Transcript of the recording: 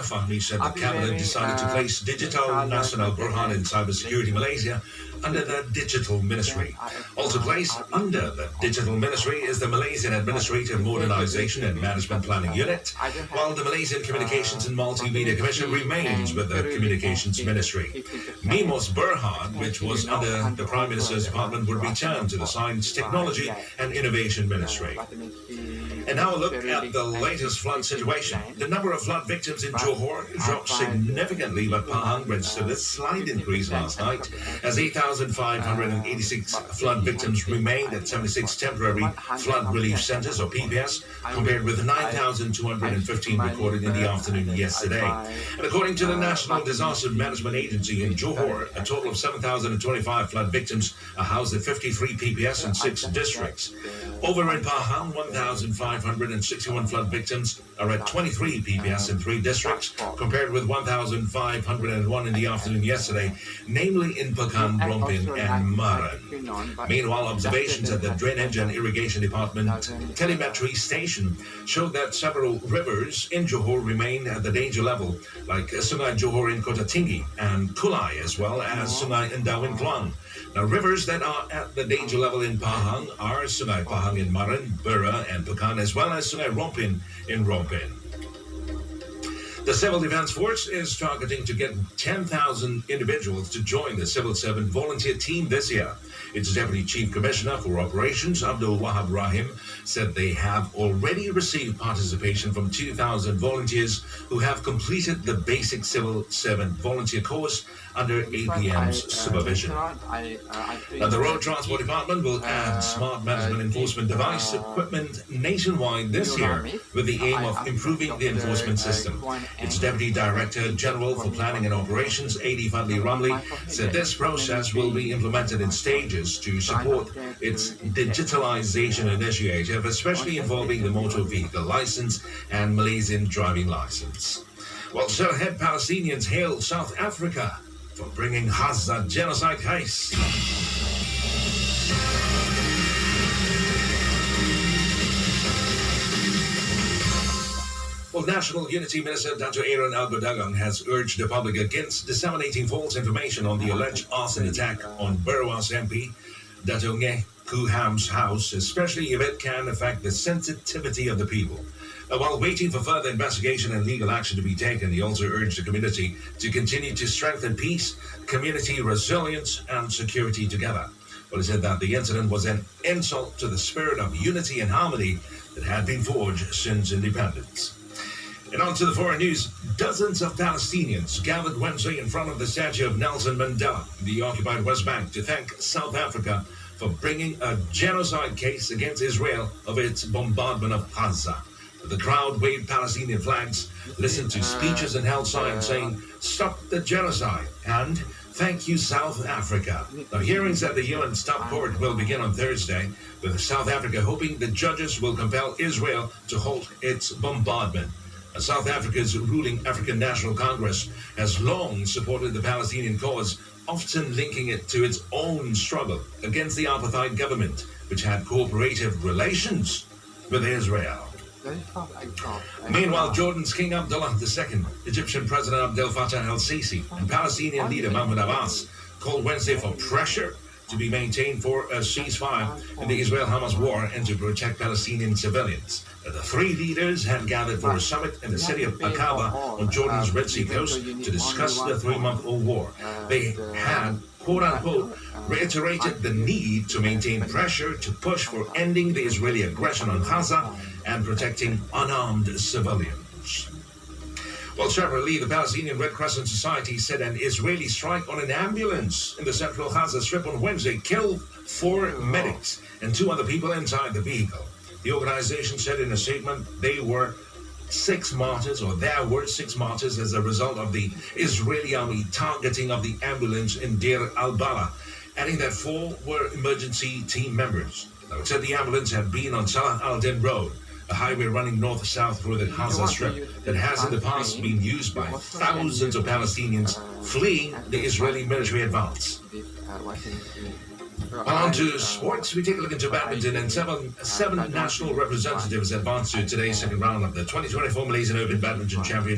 Fahmi said the cabinet decided to place Digital Nasional Berhad in Cybersecurity Malaysia under the Digital Ministry. Also placed under the Digital Ministry is the Malaysian Administrative Modernization and Management Planning Unit, while the Malaysian Communications and Multimedia Commission remains with the Communications Ministry. MIMOS Berhad, which was under the Prime Minister's Department, would return to the Science, Technology and Innovation Ministry. And now a look at the latest flood situation. The number of flood victims in Johor dropped significantly, but Pahang registered a slight increase last night as 8,586 flood victims remained at 76 temporary flood relief centers, or PPS, compared with 9,215 recorded in the afternoon yesterday. And according to the National Disaster Management Agency in Johor, a total of 7,025 flood victims are housed at 53 PPS in 6 districts. Over in Pahang, 1,561 flood victims are at 23 PPS in 3 districts, compared with 1,501 in the afternoon yesterday, namely in Pekan, Rompin and Maran. Meanwhile, observations at the Drainage and Irrigation Department telemetry station showed that several rivers in Johor remain at the danger level, like Sungai Johor in Kota Tinggi and Kulai, as well as Sungai Endau in Klang. Now, rivers that are at the danger level in Pahang are Sungai Pahang in Maran, Bera and Pekan, as well as Sungai Rompin in Rompin. The Civil Defense Force is targeting to get 10,000 individuals to join the Civil Servant Volunteer Team this year. Its Deputy Chief Commissioner for Operations, Abdul Wahab Rahim, said they have already received participation from 2,000 volunteers who have completed the basic Civil Servant Volunteer course under APM's supervision. Now, the Road Transport Department will add smart management enforcement device equipment nationwide this year with the aim of improving the enforcement system. Its Deputy Director General for Planning and Operations, Adi Fadli Ramli, said this process will be implemented in stages to support its digitalization initiative, especially involving the motor vehicle license and Malaysian driving license. Well, Sirhead Palestinians hailed South Africa for bringing Gaza genocide case. Well, National Unity Minister Dato' Aaron Al-Berdagang has urged the public against disseminating false information on the alleged arson attack on Barawas MP Dato' Ngeh Koo Ham's house, especially if it can affect the sensitivity of the people. While waiting for further investigation and legal action to be taken, he also urged the community to continue to strengthen peace, community resilience, and security together. Well, he said that the incident was an insult to the spirit of unity and harmony that had been forged since independence. And on to the foreign news. Dozens of Palestinians gathered Wednesday in front of the statue of Nelson Mandela in the occupied West Bank to thank South Africa for bringing a genocide case against Israel of its bombardment of Gaza. The crowd waved Palestinian flags, listened to speeches and held signs saying, "Stop the genocide," and "Thank you, South Africa." Now, hearings at the UN Stop Court will begin on Thursday, with South Africa hoping the judges will compel Israel to halt its bombardment. South Africa's ruling African National Congress has long supported the Palestinian cause, often linking it to its own struggle against the apartheid government, which had cooperative relations with Israel. Meanwhile, Jordan's King Abdullah II, Egyptian President Abdel Fattah el-Sisi, and Palestinian leader Mahmoud Abbas called Wednesday for pressure to be maintained for a ceasefire in the Israel-Hamas war and to protect Palestinian civilians. The three leaders had gathered for a summit in the city of Aqaba on Jordan's Red Sea coast to discuss the 3-month-old war. They had, quote-unquote, reiterated the need to maintain pressure to push for ending the Israeli aggression on Gaza and protecting unarmed civilians. Well, separately, the Palestinian Red Crescent Society said an Israeli strike on an ambulance in the central Gaza Strip on Wednesday killed 4 medics and 2 other people inside the vehicle. The organization said in a statement there were 6 martyrs as a result of the Israeli army targeting of the ambulance in Deir al-Balah, adding that 4 were emergency team members. Now, it said the ambulance had been on Salah al-Din Road, a highway running north-south through the Gaza Strip that has in the past been used by thousands of Palestinians fleeing the Israeli military advance. On to sports, we take a look into badminton, and seven national representatives advanced to today's second round of the 2024 Malaysian Open Badminton Championship.